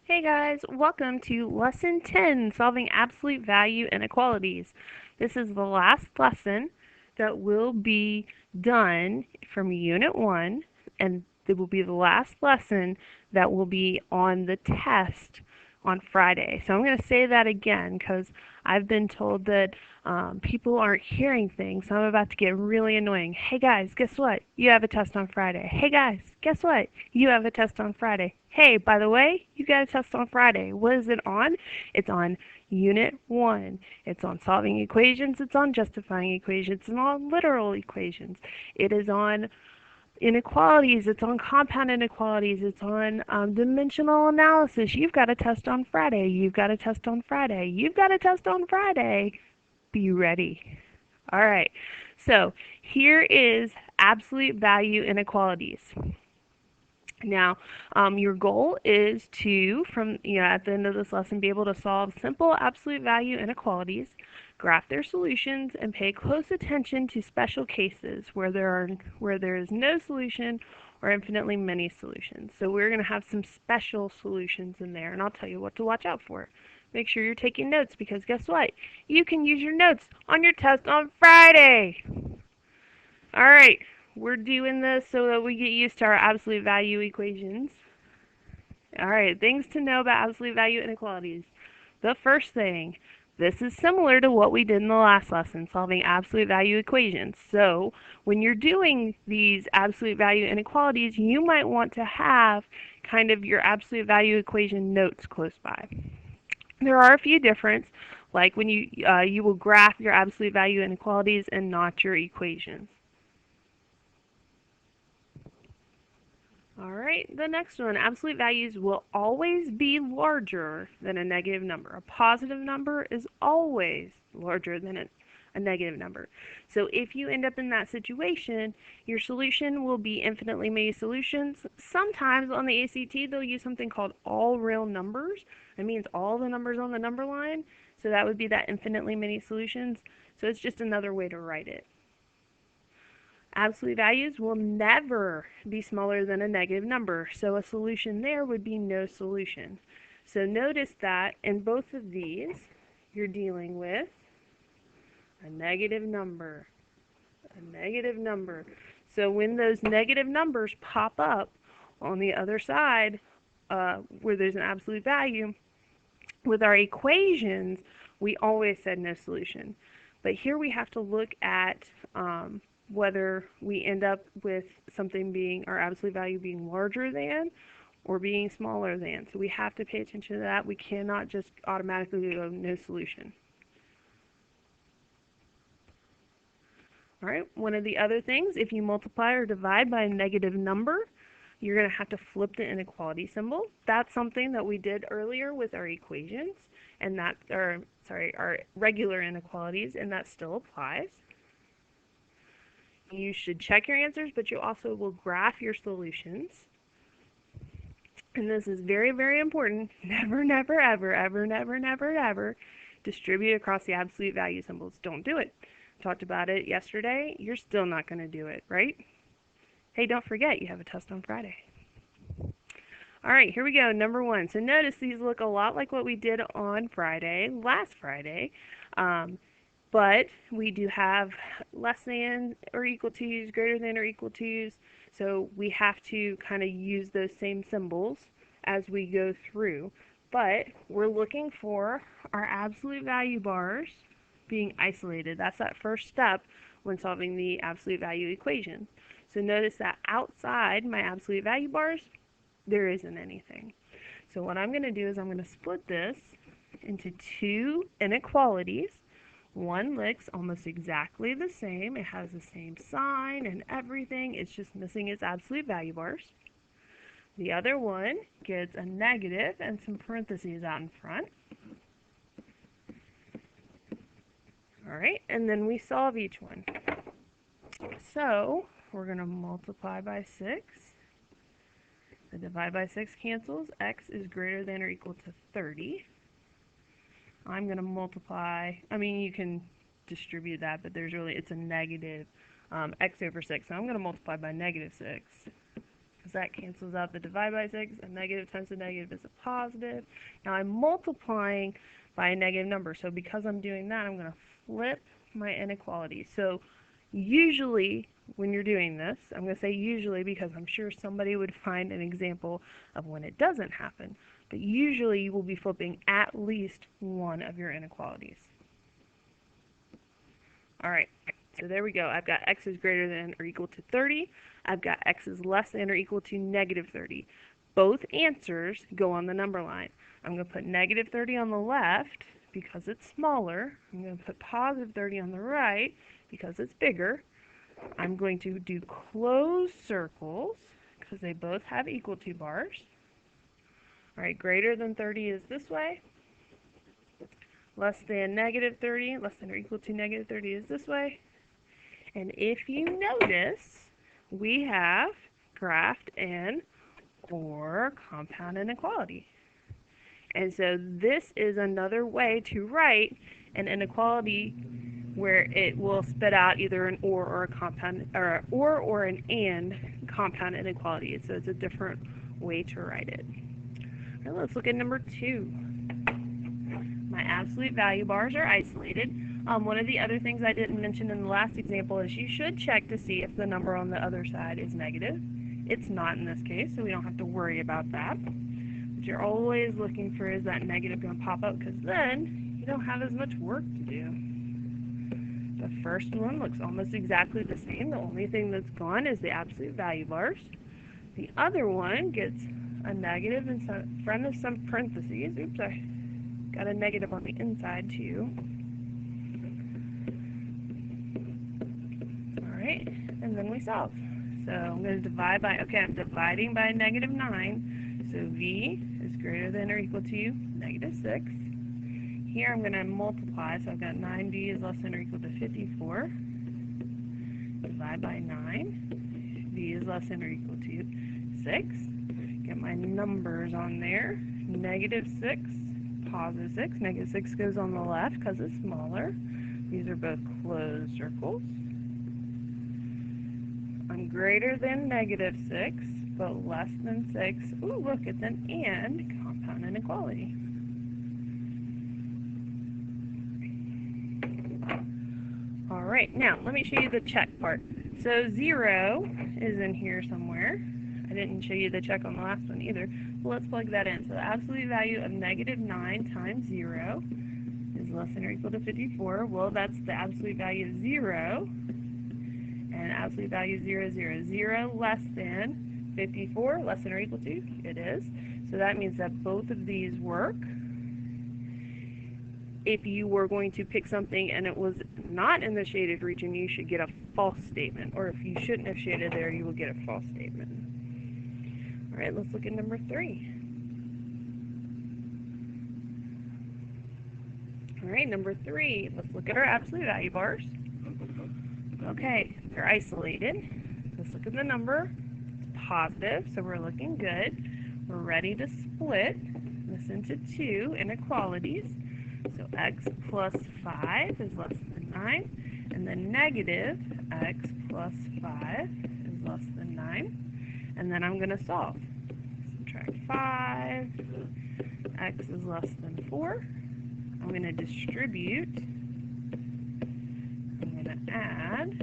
Hey guys, welcome to Lesson 10, Solving Absolute Value Inequalities. This is the last lesson that will be done from Unit 1, and it will be the last lesson that will be on the test on Friday. So I'm going to say that again because I've been told that people aren't hearing things, so I'm about to get really annoying. Hey guys, guess what? You have a test on Friday. Hey guys, guess what? You have a test on Friday. Hey, by the way, you got a test on Friday. What is it on? It's on Unit 1. It's on solving equations. It's on justifying equations. It's on literal equations. It is on inequalities. It's on compound inequalities. It's on dimensional analysis. You've got a test on Friday. You've got a test on Friday. You've got a test on Friday. Be ready. All right. So here is absolute value inequalities. Now, your goal is to, at the end of this lesson, be able to solve simple absolute value inequalities, graph their solutions, and pay close attention to special cases where there is no solution or infinitely many solutions. So we're going to have some special solutions in there, and I'll tell you what to watch out for. Make sure you're taking notes because guess what? You can use your notes on your test on Friday. All right, we're doing this so that we get used to our absolute value equations. All right, things to know about absolute value inequalities. The first thing, this is similar to what we did in the last lesson, solving absolute value equations. So when you're doing these absolute value inequalities, you might want to have kind of your absolute value equation notes close by. There are a few differences, like when you will graph your absolute value inequalities and not your equations. All right, the next one, absolute values will always be larger than a negative number. A positive number is always larger than a negative number. So if you end up in that situation, your solution will be infinitely many solutions. Sometimes on the ACT, they'll use something called all real numbers. It means all the numbers on the number line. So that would be that infinitely many solutions. So it's just another way to write it. Absolute values will never be smaller than a negative number, so a solution there would be no solution. So notice that in both of these, you're dealing with a negative number, a negative number. So when those negative numbers pop up on the other side, where there's an absolute value, with our equations, we always said no solution. But here we have to look at whether we end up with something being, our absolute value being larger than or being smaller than. So we have to pay attention to that. We cannot just automatically go no solution. All right, one of the other things, if you multiply or divide by a negative number, you're going to have to flip the inequality symbol. That's something that we did earlier with our equations, and our regular inequalities, and that still applies. You should check your answers, but you also will graph your solutions. And this is very, very important. Never, never, ever, ever, never, never, ever distribute across the absolute value symbols. Don't do it. Talked about it yesterday. You're still not going to do it, right? Hey, don't forget, you have a test on Friday. All right, here we go. Number 1. So notice these look a lot like what we did on Friday, last Friday. But we do have less than or equal to's, greater than or equal to's. So we have to kind of use those same symbols as we go through. But we're looking for our absolute value bars being isolated. That's that first step when solving the absolute value equation. So notice that outside my absolute value bars, there isn't anything. So what I'm going to do is I'm going to split this into two inequalities. One looks almost exactly the same. It has the same sign and everything. It's just missing its absolute value bars. The other one gets a negative and some parentheses out in front. All right, and then we solve each one. So we're going to multiply by 6. The divide by 6 cancels. X is greater than or equal to 30. I'm going to multiply, you can distribute that, but it's a negative x over 6. So I'm going to multiply by negative 6 because that cancels out the divide by 6. A negative times a negative is a positive. Now I'm multiplying by a negative number. So because I'm doing that, I'm going to flip my inequality. So usually when you're doing this, I'm going to say usually because I'm sure somebody would find an example of when it doesn't happen. But usually you will be flipping at least one of your inequalities. Alright, so there we go. I've got x is greater than or equal to 30. I've got x is less than or equal to negative 30. Both answers go on the number line. I'm going to put negative 30 on the left because it's smaller. I'm going to put positive 30 on the right because it's bigger. I'm going to do closed circles because they both have equal to bars. Alright, greater than 30 is this way. Less than negative 30, less than or equal to negative 30 is this way. And if you notice, we have graphed an or compound inequality. And so this is another way to write an inequality where it will spit out either an or a compound, or an and compound inequality. So it's a different way to write it. All right, let's look at number 2. My absolute value bars are isolated. One of the other things I didn't mention in the last example is you should check to see if the number on the other side is negative. It's not in this case, so we don't have to worry about that. But you're always looking for, is that negative going to pop up? Because then you don't have as much work to do. The first one looks almost exactly the same. The only thing that's gone is the absolute value bars. The other one gets a negative in front of some parentheses. Oops, I got a negative on the inside too. Alright, and then we solve. So I'm going to divide by, okay, I'm dividing by negative 9. So v is greater than or equal to negative 6. Here I'm going to multiply, so I've got 9v is less than or equal to 54. Divide by 9. V is less than or equal to 6. Get my numbers on there. Negative 6. Positive 6. Negative 6 goes on the left because it's smaller. These are both closed circles. I'm greater than negative 6, but less than 6. Ooh, look, it's an and compound inequality. Alright, now let me show you the check part. So 0 is in here somewhere. I didn't show you the check on the last one either. So let's plug that in. So the absolute value of negative 9 times 0 is less than or equal to 54. Well, that's the absolute value of 0. And absolute value is 0, 0. 0 less than 54, less than or equal to? It is. So that means that both of these work. If you were going to pick something and it was not in the shaded region, you should get a false statement. Or if you shouldn't have shaded there, you will get a false statement. All right, let's look at number 3. All right, number 3, let's look at our absolute value bars. Okay, they're isolated. Let's look at the number. It's positive, so we're looking good. We're ready to split this into 2 inequalities. So x plus 5 is less than 9, and then negative x plus 5 is less than 9. And then I'm going to solve. Subtract 5, x is less than 4. I'm going to distribute. I'm going to add.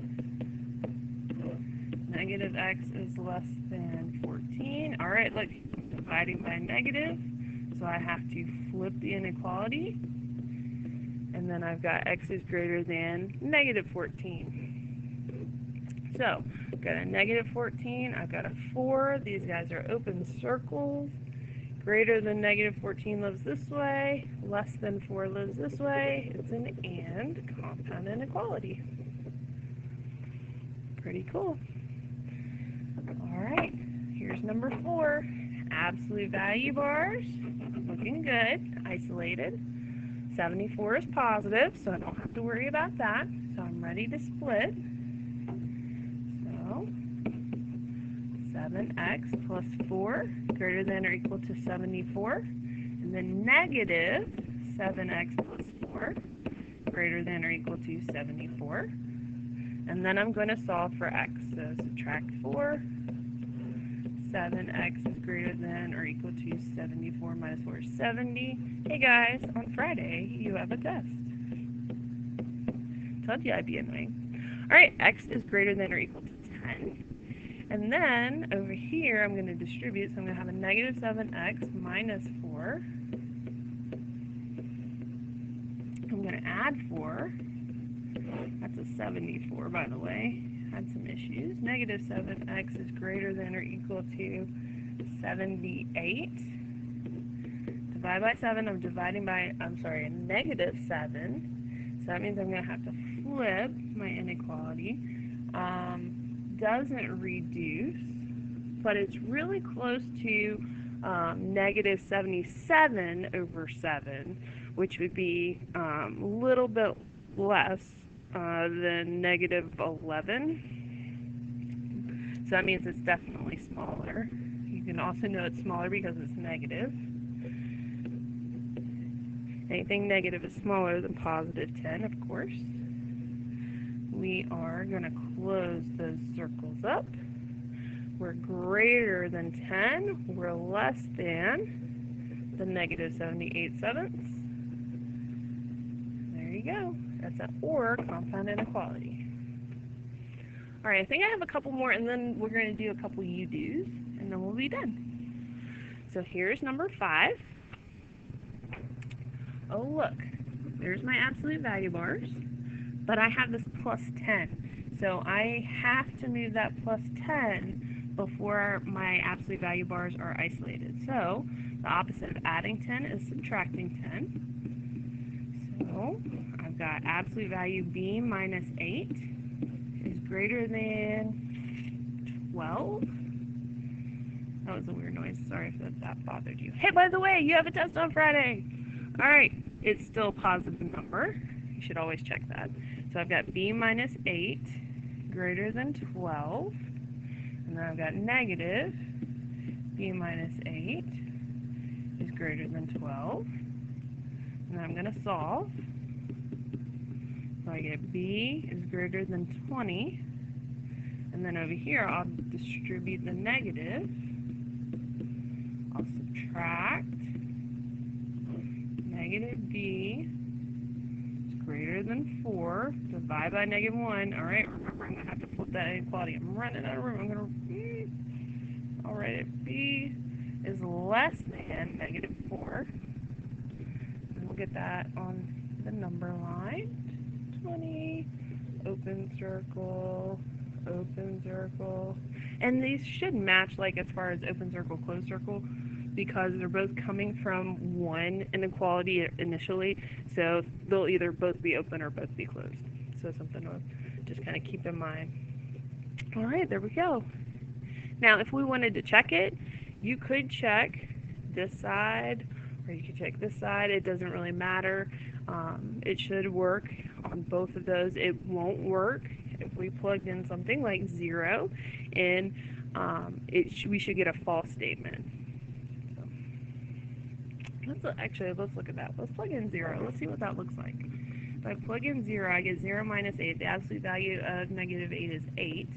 Negative x is less than 14. All right, look, dividing by negative. So I have to flip the inequality. And then I've got x is greater than negative 14. So I've got a negative 14. I've got a 4. These guys are open circles. Greater than negative 14 lives this way. Less than 4 lives this way. It's an and compound inequality. Pretty cool. All right, here's number 4. Absolute value bars. Looking good. Isolated. 74 is positive, so I don't have to worry about that. So I'm ready to split. So 7x plus 4 greater than or equal to 74. And then negative 7x plus 4 greater than or equal to 74. And then I'm going to solve for x. So subtract 4, 7x is greater than or equal to 74 minus 4 is 70. Hey guys, on Friday you have a test. Told you I'd be annoying. Alright, x is greater than or equal to 10. And then over here I'm going to distribute, so I'm going to have a negative 7x minus 4. I'm going to add 4. That's a 74, by the way. Had some issues. Negative 7x is greater than or equal to 78. Divide by 7, I'm dividing by, a negative 7. So that means I'm going to have to flip my inequality. Doesn't reduce, but it's really close to negative 77 over 7, which would be a little bit less than negative 11. So that means it's definitely smaller. You can also know it's smaller because it's negative. Anything negative is smaller than positive 10, of course. We are going to close those circles up. We're greater than 10. We're less than the negative 78/7. There you go. That's an OR compound inequality. Alright, I think I have a couple more, and then we're going to do a couple you-dos, and then we'll be done. So here's number 5. Oh, look. There's my absolute value bars, but I have this plus 10. So I have to move that plus 10 before my absolute value bars are isolated. So the opposite of adding 10 is subtracting 10. So I've got absolute value b minus 8 is greater than 12. That was a weird noise. Sorry if that bothered you. Hey, by the way, you have a test on Friday. Alright, it's still a positive number. You should always check that. So I've got b minus 8 greater than 12. And then I've got negative b minus 8 is greater than 12. And then I'm going to solve. So I get b is greater than 20. And then over here I'll distribute the negative. I'll subtract negative b is greater than 4. Divide by negative 1. Alright, remember I'm going to have to flip that inequality. I'm running out of room. I'll write it. b is less than negative 4. And we'll get that on the number line. 20, open circle, open circle. And these should match, like, as far as open circle, closed circle, because they're both coming from one inequality initially, so they'll either both be open or both be closed. So something to just kind of keep in mind. Alright, there we go. Now, if we wanted to check it, you could check this side, or you could check this side. It doesn't really matter. It should work on both of those. It won't work if we plugged in something like 0, and we should get a false statement. Actually, let's look at that. Let's plug in 0. Let's see what that looks like. If I plug in 0, I get 0 minus 8. The absolute value of negative 8 is 8.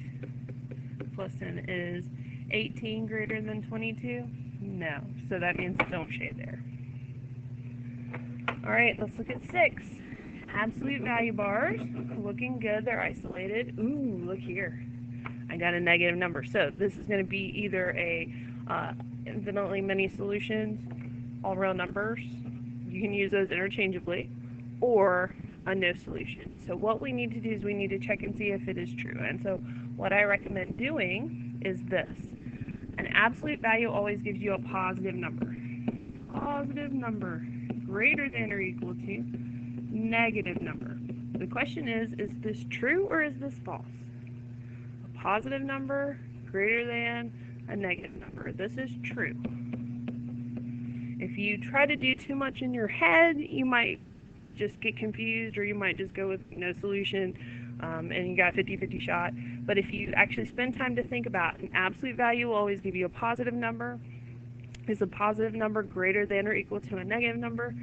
Plus 10 is 18 greater than 22? No. So that means don't shade there. Alright, let's look at 6. Absolute value bars. Looking good. They're isolated. Ooh, look here. I got a negative number. So this is going to be either a infinitely many solutions, all real numbers, you can use those interchangeably, or a no solution. So what we need to do is we need to check and see if it is true. And so what I recommend doing is this. An absolute value always gives you a positive number. Positive number greater than or equal to negative number. The question is this true or is this false? A positive number greater than a negative number. This is true. If you try to do too much in your head, you might just get confused, or you might just go with no solution, and you got a 50-50 shot. But if you actually spend time to think about an absolute value will always give you a positive number. Is a positive number greater than or equal to a negative number?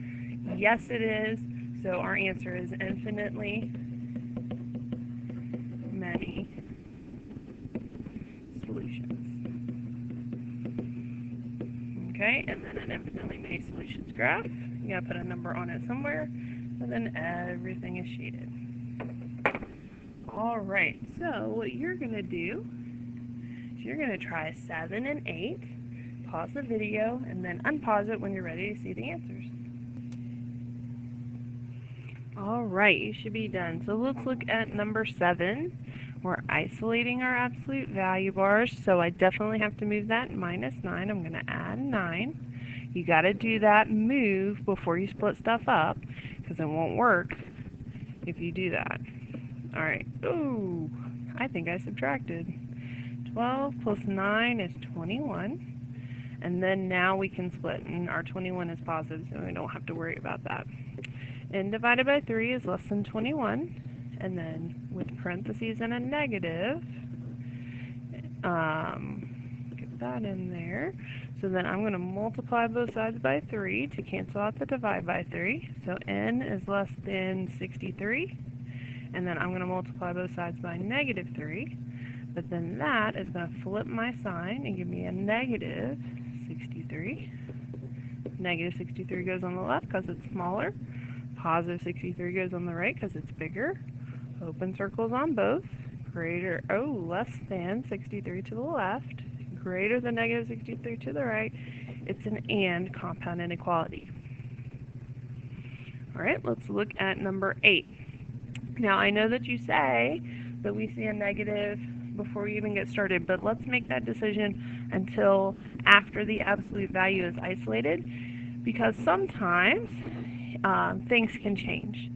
Yes, it is. So our answer is infinitely many solutions. Okay, and then an infinitely many solutions graph. You gotta put a number on it somewhere, and then everything is shaded. Alright, so what you're gonna do is you're gonna try 7 and 8, pause the video, and then unpause it when you're ready to see the answers. Alright, you should be done. So let's look at number 7. We're isolating our absolute value bars, so I definitely have to move that -9. I'm going to add 9. You got to do that move before you split stuff up, because it won't work if you do that. Alright, ooh, I think I subtracted. 12 plus 9 is 21. And then now we can split, and our 21 is positive, so we don't have to worry about that. N divided by 3 is less than 21, and then with parentheses and a negative, get that in there. So then I'm going to multiply both sides by 3 to cancel out the divide by 3. So n is less than 63, and then I'm going to multiply both sides by -3. But then that is going to flip my sign and give me a negative 63. Negative 63 goes on the left because it's smaller. Positive 63 goes on the right because it's bigger. Open circles on both. Less than 63 to the left. Greater than negative 63 to the right. It's an and compound inequality. Alright, let's look at number 8. Now I know that you say that we see a negative before we even get started, but let's make that decision until after the absolute value is isolated, because sometimes things can change.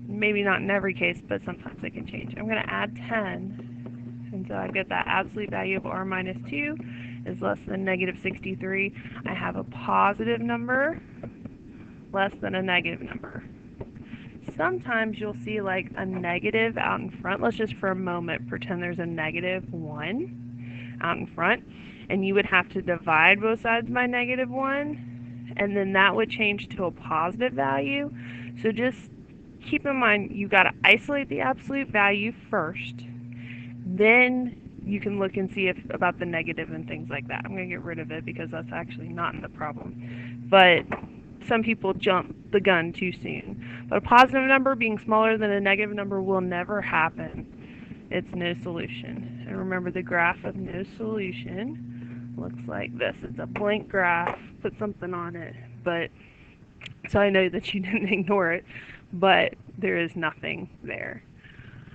Maybe not in every case, but sometimes they can change. I'm going to add 10, and so I get that absolute value of r minus 2 is less than negative 63. I have a positive number less than a negative number. Sometimes you'll see like a negative out in front. Let's just for a moment pretend there's a -1 out in front, and you would have to divide both sides by -1, and then that would change to a positive value. So just keep in mind you got to isolate the absolute value first, then you can look and see if about the negative and things like that. I'm going to get rid of it because that's actually not in the problem. But some people jump the gun too soon. But a positive number being smaller than a negative number will never happen. It's no solution. And remember, the graph of no solution looks like this. It's a blank graph. Put something on it. But so I know that you didn't ignore it, but there is nothing there.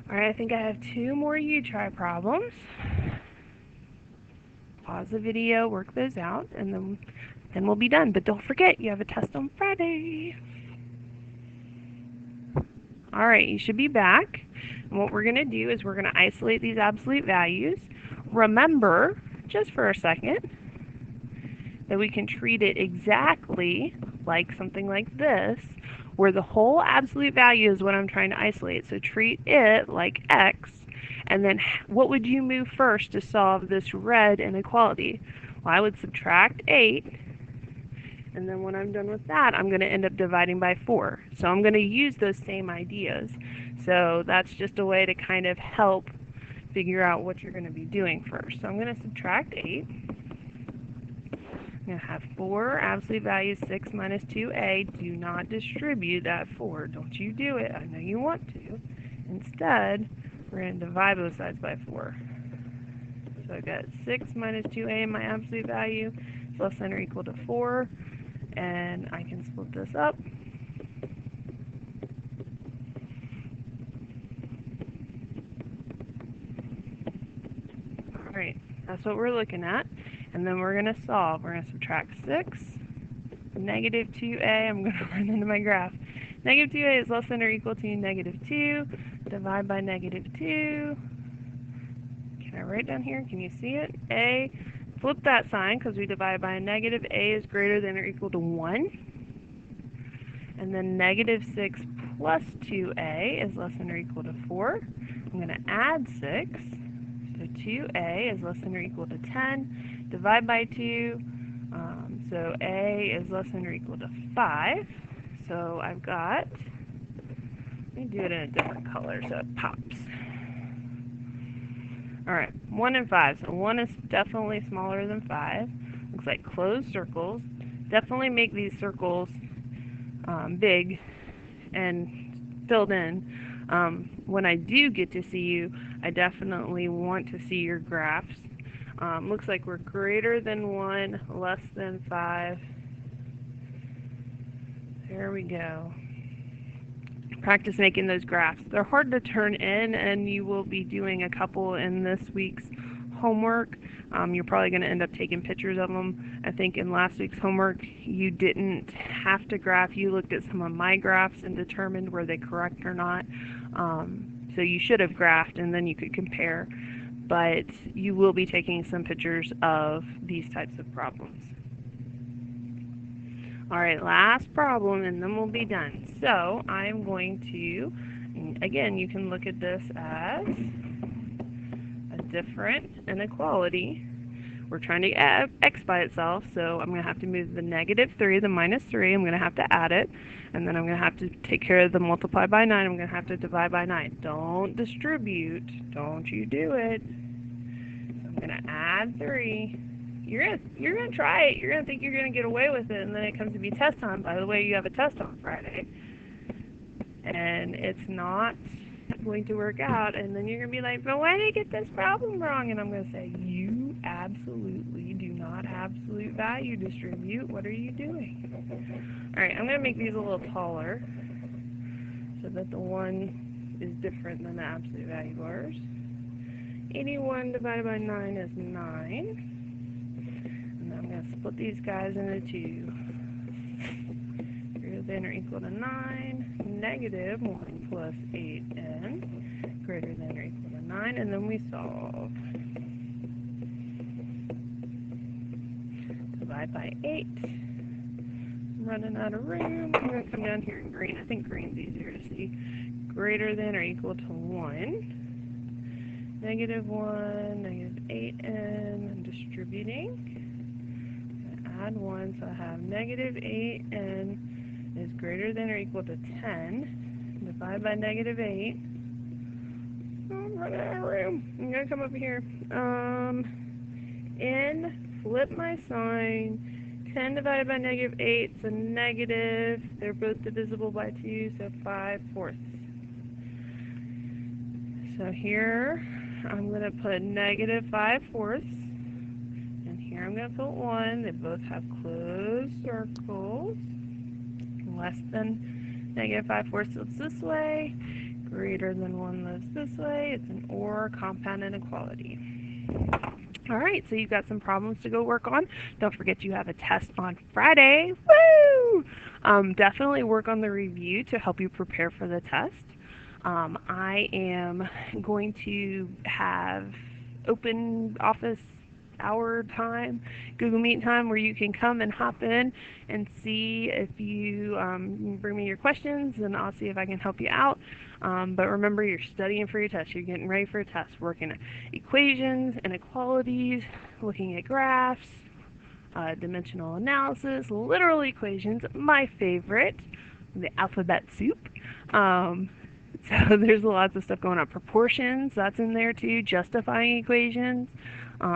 Alright, I think I have 2 more you-try problems. Pause the video, work those out, and then we'll be done. But don't forget, you have a test on Friday. Alright, you should be back. And what we're going to do is we're going to isolate these absolute values. Remember, just for a second, that we can treat it exactly like something like this, where the whole absolute value is what I'm trying to isolate. So treat it like x, and then what would you move first to solve this red inequality? Well, I would subtract 8, and then when I'm done with that, I'm going to end up dividing by 4. So I'm going to use those same ideas. So that's just a way to kind of help figure out what you're going to be doing first. So I'm going to subtract 8. I'm going to have 4, absolute value 6 minus 2a. Do not distribute that 4. Don't you do it. I know you want to. Instead, we're going to divide both sides by 4. So I've got 6 minus 2a in my absolute value is less than or equal to 4. And I can split this up. Alright, that's what we're looking at. And then we're going to solve. We're going to subtract 6, negative 2a. I'm going to run into my graph. Negative 2a is less than or equal to negative 2. Divide by negative 2. Can I write down here? Can you see it? A. Flip that sign because we divide by a negative. A is greater than or equal to 1. And then negative 6 plus 2a is less than or equal to 4. I'm going to add 6. So 2a is less than or equal to 10. Divide by 2. So a is less than or equal to 5. So I've got, let me do it in a different color so it pops. Alright, 1 and 5. So 1 is definitely smaller than 5. Looks like closed circles. Definitely make these circles big and filled in. When I do get to see you, I definitely want to see your graphs. Looks like we're greater than 1, less than 5. There we go. Practice making those graphs. They're hard to turn in, and you will be doing a couple in this week's homework. You're probably going to end up taking pictures of them. I think in last week's homework you didn't have to graph. You looked at some of my graphs and determined were they correct or not. So you should have graphed and then you could compare. But you will be taking some pictures of these types of problems. Alright, last problem and then we'll be done. So I'm going to, again, you can look at this as a different inequality. We're trying to add x by itself, so I'm going to have to move the -3, the -3, I'm going to have to add it, and then I'm going to have to take care of the multiply by 9, I'm going to have to divide by 9. Don't distribute, don't you do it. So I'm going to add 3. You're gonna try it. You're gonna think you're gonna get away with it, and then it comes to be test time. By the way, you have a test on Friday, and it's not going to work out. And then you're gonna be like, "But why did I get this problem wrong?" And I'm gonna say, "You absolutely do not absolute value distribute. What are you doing?" All right, I'm gonna make these a little taller so that the 1 is different than the absolute value bars. 81 divided by 9 is 9. I'm going to split these guys into 2. Greater than or equal to 9, negative 1 plus 8n, greater than or equal to 9, and then we solve. Divide by 8. I'm running out of room. I'm going to come down here in green. I think green's easier to see. Greater than or equal to 1, negative 1, negative 8n, I'm distributing. Add 1, so I have negative 8n is greater than or equal to 10. Divide by negative 8. Oh, I'm running out of room. I'm going to come over here. N, flip my sign. 10 divided by negative 8 is a negative. They're both divisible by 2, so 5/4. So here I'm going to put negative 5/4. Here I'm going to put 1. They both have closed circles. Less than negative 5/4 lives this way. Greater than 1 lives this way. It's an OR compound inequality. Alright, so you've got some problems to go work on. Don't forget you have a test on Friday. Woo! Definitely work on the review to help you prepare for the test. I am going to have open office hour time, Google Meet time, where you can come and hop in and see if you bring me your questions, and I'll see if I can help you out. But remember, you're studying for your test. You're getting ready for a test, working at equations, inequalities, looking at graphs, dimensional analysis, literal equations, my favorite, the alphabet soup. So there's lots of stuff going on. Proportions, that's in there too. Justifying equations.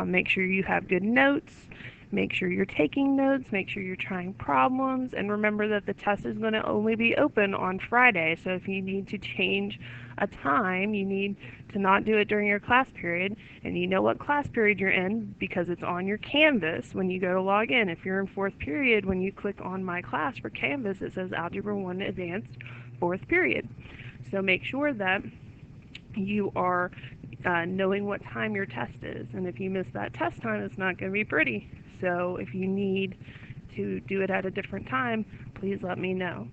Make sure you have good notes. Make sure you're taking notes. Make sure you're trying problems. And remember that the test is going to only be open on Friday. So if you need to change a time, you need to not do it during your class period. And you know what class period you're in because it's on your Canvas when you go to log in. If you're in 4th period, when you click on My Class for Canvas, it says Algebra 1 Advanced 4th period. So make sure that you are knowing what time your test is. And if you miss that test time, it's not going to be pretty. So if you need to do it at a different time, please let me know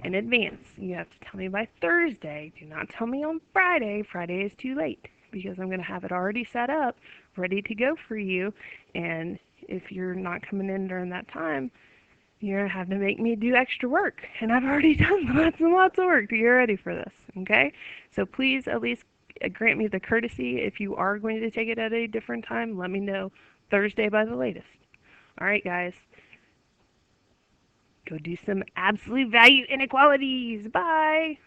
in advance. You have to tell me by Thursday. Do not tell me on Friday. Friday is too late because I'm going to have it already set up, ready to go for you. And if you're not coming in during that time, you're going to have to make me do extra work. And I've already done lots and lots of work to get ready for this. Okay? So please at least grant me the courtesy. If you are going to take it at a different time, let me know Thursday by the latest. Alright guys, go do some absolute value inequalities. Bye!